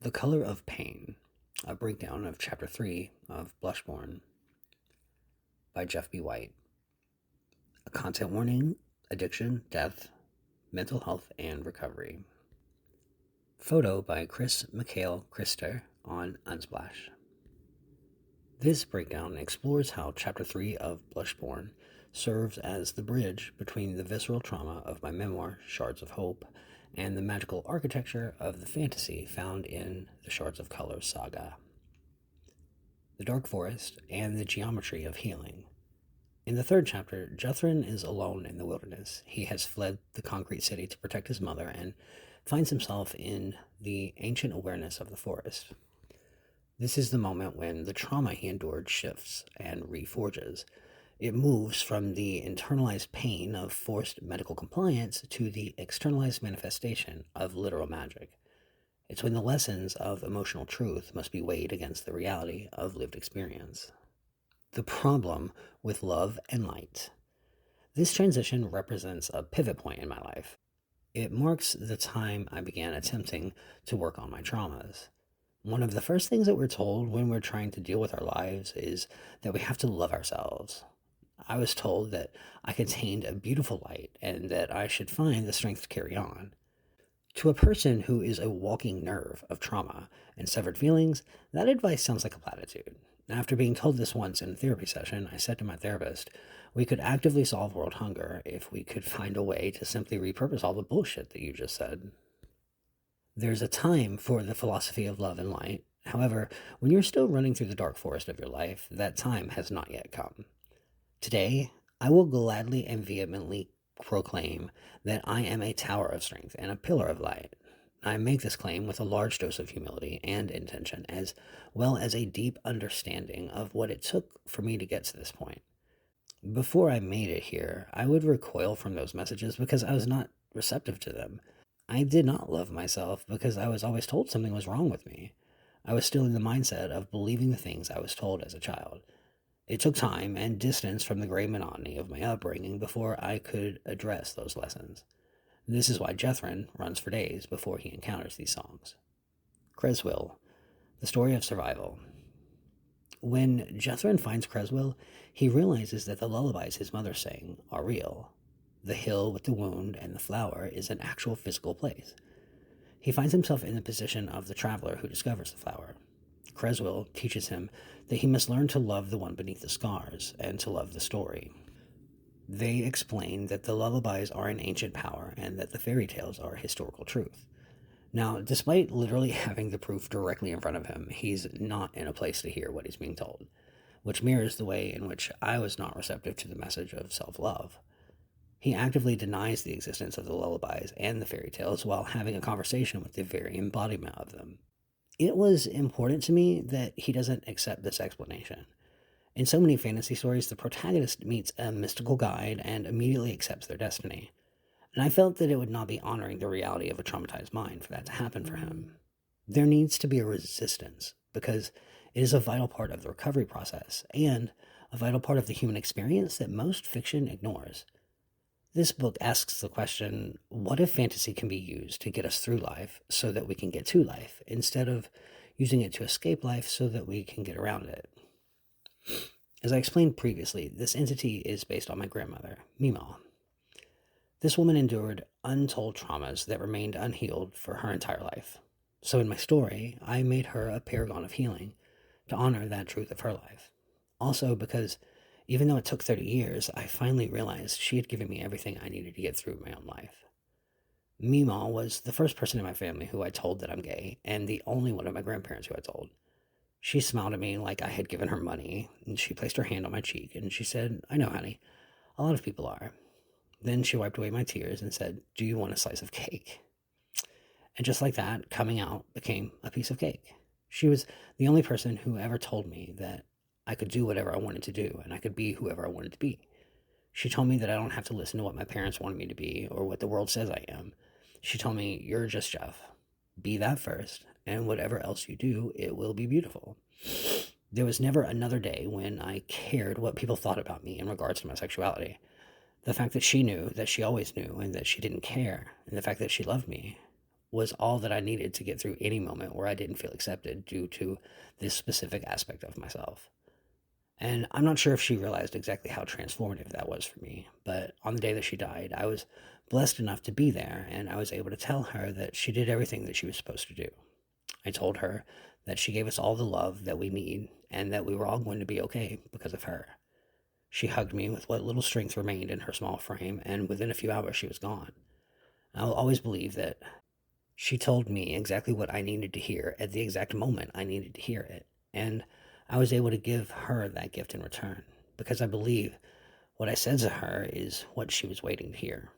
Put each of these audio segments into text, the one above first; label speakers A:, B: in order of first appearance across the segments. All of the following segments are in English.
A: The Color of Pain, a breakdown of Chapter 3 of Blushborn by Jeff B. White. A content warning: addiction, death, mental health, and recovery. Photo by Chris McHale Christer on Unsplash. This breakdown explores how Chapter 3 of Blushborn serves as the bridge between the visceral trauma of my memoir, Shards of Hope, and the magical architecture of the fantasy found in the Shards of Color Saga. The dark forest and the geometry of healing. In the third chapter, Jethran is alone in the wilderness. He has fled the concrete city to protect his mother and finds himself in the ancient awareness of the forest. This is the moment when the trauma he endured shifts and reforges. It moves from the internalized pain of forced medical compliance to the externalized manifestation of literal magic. It's when the lessons of emotional truth must be weighed against the reality of lived experience. The problem with love and light. This transition represents a pivot point in my life. It marks the time I began attempting to work on my traumas. One of the first things that we're told when we're trying to deal with our lives is that we have to love ourselves. I was told that I contained a beautiful light and that I should find the strength to carry on. To a person who is a walking nerve of trauma and severed feelings, that advice sounds like a platitude. After being told this once in a therapy session, I said to my therapist, we could actively solve world hunger if we could find a way to simply repurpose all the bullshit that you just said. There's a time for the philosophy of love and light. However, when you're still running through the dark forest of your life, that time has not yet come. Today, I will gladly and vehemently proclaim that I am a tower of strength and a pillar of light. I make this claim with a large dose of humility and intention, as well as a deep understanding of what it took for me to get to this point. Before I made it here, I would recoil from those messages because I was not receptive to them. I did not love myself because I was always told something was wrong with me. I was still in the mindset of believing the things I was told as a child. It took time and distance from the gray monotony of my upbringing before I could address those lessons. This is why Jethran runs for days before he encounters these songs. Creswell, the story of survival. When Jethran finds Creswell, he realizes that the lullabies his mother sang are real. The hill with the wound and the flower is an actual physical place. He finds himself in the position of the traveler who discovers the flower. Creswell teaches him that he must learn to love the one beneath the scars and to love the story. They explain that the lullabies are an ancient power and that the fairy tales are historical truth. Now, despite literally having the proof directly in front of him, he's not in a place to hear what he's being told, which mirrors the way in which I was not receptive to the message of self-love. He actively denies the existence of the lullabies and the fairy tales while having a conversation with the very embodiment of them. It was important to me that he doesn't accept this explanation. In so many fantasy stories, the protagonist meets a mystical guide and immediately accepts their destiny. And I felt that it would not be honoring the reality of a traumatized mind for that to happen for him. There needs to be a resistance, because it is a vital part of the recovery process and a vital part of the human experience that most fiction ignores. This book asks the question, what if fantasy can be used to get us through life so that we can get to life, instead of using it to escape life so that we can get around it? As I explained previously, this entity is based on my grandmother, Mima. This woman endured untold traumas that remained unhealed for her entire life. So in my story, I made her a paragon of healing to honor that truth of her life. Also because even though it took 30 years, I finally realized she had given me everything I needed to get through my own life. Mima was the first person in my family who I told that I'm gay, and the only one of my grandparents who I told. She smiled at me like I had given her money, and she placed her hand on my cheek, and she said, "I know, honey. A lot of people are." Then she wiped away my tears and said, "Do you want a slice of cake?" And just like that, coming out became a piece of cake. She was the only person who ever told me that I could do whatever I wanted to do, and I could be whoever I wanted to be. She told me that I don't have to listen to what my parents wanted me to be or what the world says I am. She told me, "You're just Jeff. Be that first, and whatever else you do, it will be beautiful." There was never another day when I cared what people thought about me in regards to my sexuality. The fact that she knew, that she always knew, and that she didn't care, and the fact that she loved me, was all that I needed to get through any moment where I didn't feel accepted due to this specific aspect of myself. And I'm not sure if she realized exactly how transformative that was for me, but on the day that she died, I was blessed enough to be there, and I was able to tell her that she did everything that she was supposed to do. I told her that she gave us all the love that we need and that we were all going to be okay because of her. She hugged me with what little strength remained in her small frame, and within a few hours she was gone. I'll always believe that she told me exactly what I needed to hear at the exact moment I needed to hear it, and I was able to give her that gift in return because I believe what I said to her is what she was waiting to hear.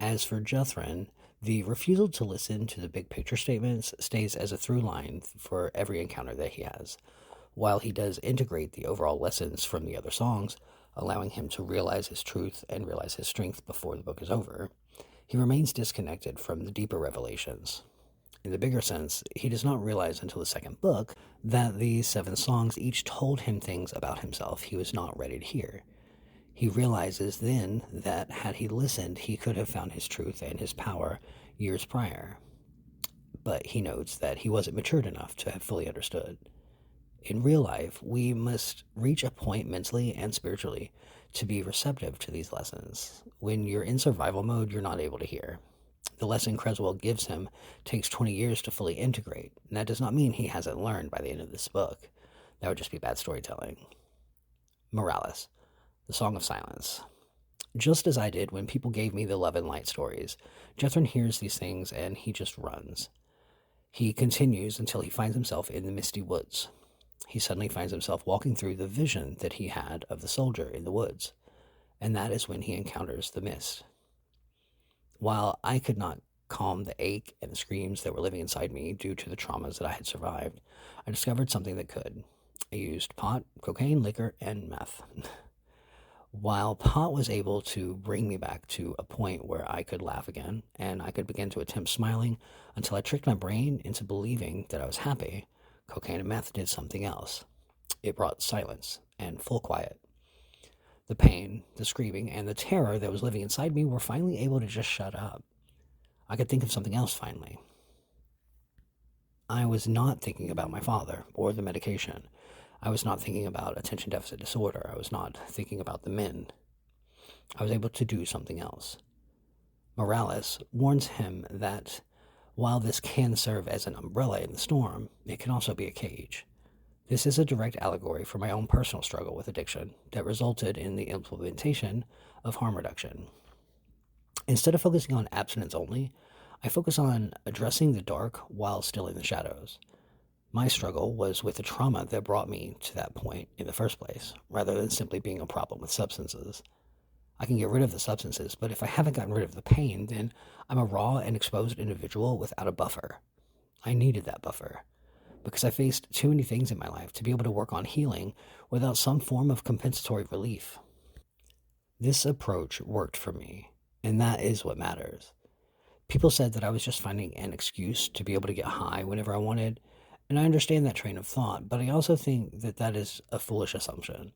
A: As for Jethran, the refusal to listen to the big picture statements stays as a through line for every encounter that he has. While he does integrate the overall lessons from the other songs, allowing him to realize his truth and realize his strength before the book is over, he remains disconnected from the deeper revelations. In the bigger sense, he does not realize until the second book that the 7 songs each told him things about himself he was not ready to hear. He realizes then that had he listened, he could have found his truth and his power years prior. But he notes that he wasn't matured enough to have fully understood. In real life, we must reach a point mentally and spiritually to be receptive to these lessons. When you're in survival mode, you're not able to hear. The lesson Creswell gives him takes 20 years to fully integrate, and that does not mean he hasn't learned by the end of this book. That would just be bad storytelling. Morales, the Song of Silence. Just as I did when people gave me the love and light stories, Jethran hears these things and he just runs. He continues until he finds himself in the misty woods. He suddenly finds himself walking through the vision that he had of the soldier in the woods, and that is when he encounters the mist. While I could not calm the ache and the screams that were living inside me due to the traumas that I had survived, I discovered something that could. I used pot, cocaine, liquor, and meth. While pot was able to bring me back to a point where I could laugh again, and I could begin to attempt smiling until I tricked my brain into believing that I was happy, cocaine and meth did something else. It brought silence and full quiet. The pain, the screaming, and the terror that was living inside me were finally able to just shut up. I could think of something else finally. I was not thinking about my father or the medication. I was not thinking about attention deficit disorder. I was not thinking about the men. I was able to do something else. Morales warns him that while this can serve as an umbrella in the storm, it can also be a cage. This is a direct allegory for my own personal struggle with addiction that resulted in the implementation of harm reduction. Instead of focusing on abstinence only, I focus on addressing the dark while still in the shadows. My struggle was with the trauma that brought me to that point in the first place, rather than simply being a problem with substances. I can get rid of the substances, but if I haven't gotten rid of the pain, then I'm a raw and exposed individual without a buffer. I needed that buffer, because I faced too many things in my life to be able to work on healing without some form of compensatory relief. This approach worked for me, and that is what matters. People said that I was just finding an excuse to be able to get high whenever I wanted, and I understand that train of thought, but I also think that that is a foolish assumption.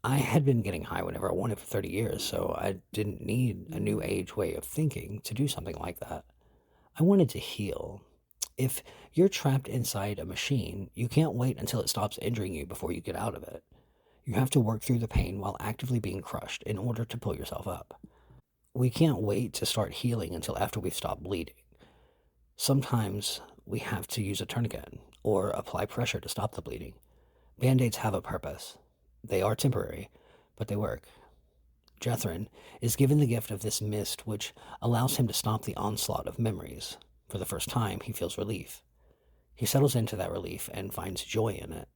A: I had been getting high whenever I wanted for 30 years, so I didn't need a new age way of thinking to do something like that. I wanted to heal. If you're trapped inside a machine, you can't wait until it stops injuring you before you get out of it. You have to work through the pain while actively being crushed in order to pull yourself up. We can't wait to start healing until after we've stopped bleeding. Sometimes we have to use a tourniquet or apply pressure to stop the bleeding. Band-aids have a purpose. They are temporary, but they work. Jethran is given the gift of this mist which allows him to stop the onslaught of memories. For the first time, he feels relief. He settles into that relief and finds joy in it,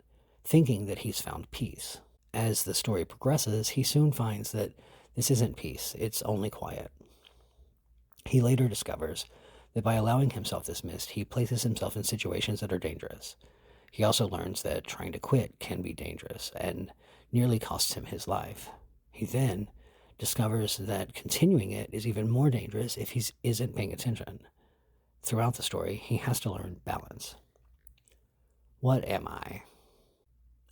A: thinking that he's found peace. As the story progresses, he soon finds that this isn't peace, it's only quiet. He later discovers that by allowing himself this mist, he places himself in situations that are dangerous. He also learns that trying to quit can be dangerous and nearly costs him his life. He then discovers that continuing it is even more dangerous if he isn't paying attention. Throughout the story, he has to learn balance. What am I?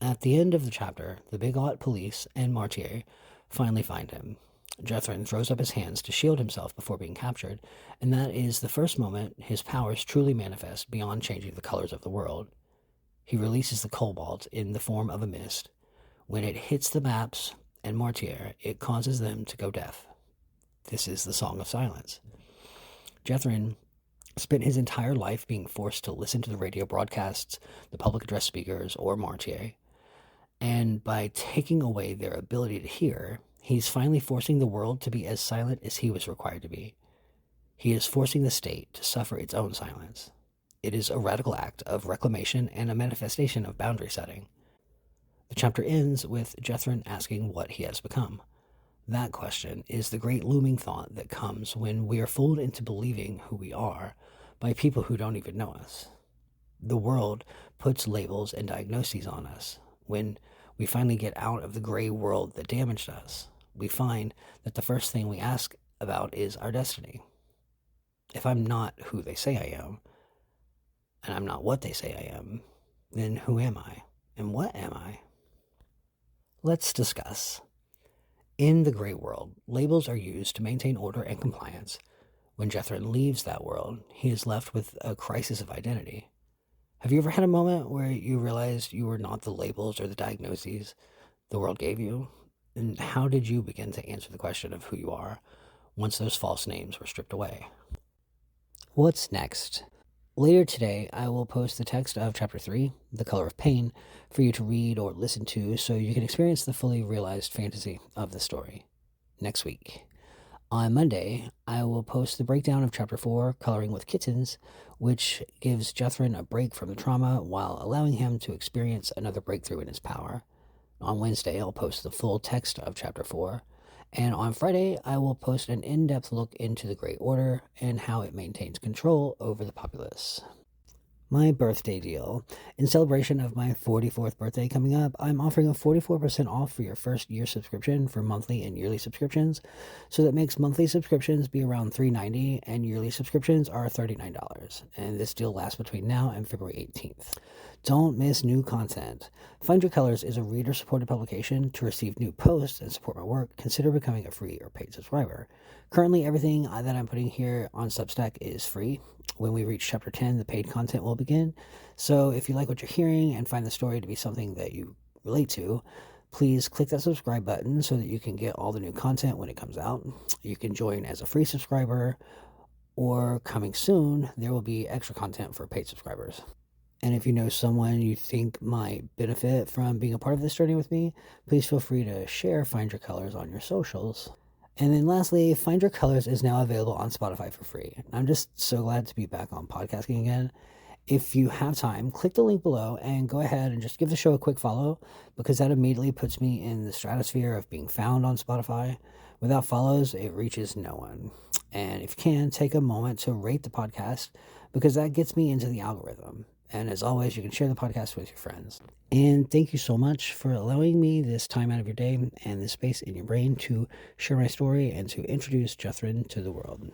A: At the end of the chapter, the Bigot police and Martier finally find him. Jethran throws up his hands to shield himself before being captured, and that is the first moment his powers truly manifest beyond changing the colors of the world. He releases the cobalt in the form of a mist. When it hits the maps and Mortier, it causes them to go deaf. This is the Song of Silence. Jethran spent his entire life being forced to listen to the radio broadcasts, the public address speakers, or Mortier. And by taking away their ability to hear, he's finally forcing the world to be as silent as he was required to be. He is forcing the state to suffer its own silence. It is a radical act of reclamation and a manifestation of boundary setting. The chapter ends with Jethran asking what he has become. That question is the great looming thought that comes when we are fooled into believing who we are by people who don't even know us. The world puts labels and diagnoses on us. When we finally get out of the gray world that damaged us, we find that the first thing we ask about is our destiny. If I'm not who they say I am, and I'm not what they say I am, then who am I? And what am I? Let's discuss. In the gray world, labels are used to maintain order and compliance. When Jethran leaves that world, he is left with a crisis of identity. Have you ever had a moment where you realized you were not the labels or the diagnoses the world gave you? And how did you begin to answer the question of who you are once those false names were stripped away? What's next? Later today, I will post the text of Chapter 3, The Color of Pain, for you to read or listen to so you can experience the fully realized fantasy of the story. Next week. On Monday, I will post the breakdown of Chapter 4, Coloring with Kittens, which gives Jethran a break from the trauma while allowing him to experience another breakthrough in his power. On Wednesday, I'll post the full text of Chapter 4, and on Friday, I will post an in-depth look into the Great Order and how it maintains control over the populace. My birthday deal. In celebration of my 44th birthday coming up, I'm offering a 44% off for your first year subscription for monthly and yearly subscriptions. So that makes monthly subscriptions be around $3.90 and yearly subscriptions are $39. And this deal lasts between now and February 18th. Don't miss new content. Find Your Colors is a reader-supported publication. To receive new posts and support my work, consider becoming a free or paid subscriber. Currently, everything that I'm putting here on Substack is free. When we reach Chapter 10, the paid content will begin. So if you like what you're hearing and find the story to be something that you relate to, please click that subscribe button so that you can get all the new content when it comes out. You can join as a free subscriber, or coming soon, there will be extra content for paid subscribers. And if you know someone you think might benefit from being a part of this journey with me, please feel free to share Find Your Colors on your socials. And then lastly, Find Your Colors is now available on Spotify for free. I'm just so glad to be back on podcasting again. If you have time, click the link below and go ahead and just give the show a quick follow, because that immediately puts me in the stratosphere of being found on Spotify. Without follows, it reaches no one. And if you can, take a moment to rate the podcast, because that gets me into the algorithm. And as always, you can share the podcast with your friends. And thank you so much for allowing me this time out of your day and this space in your brain to share my story and to introduce Jethran to the world.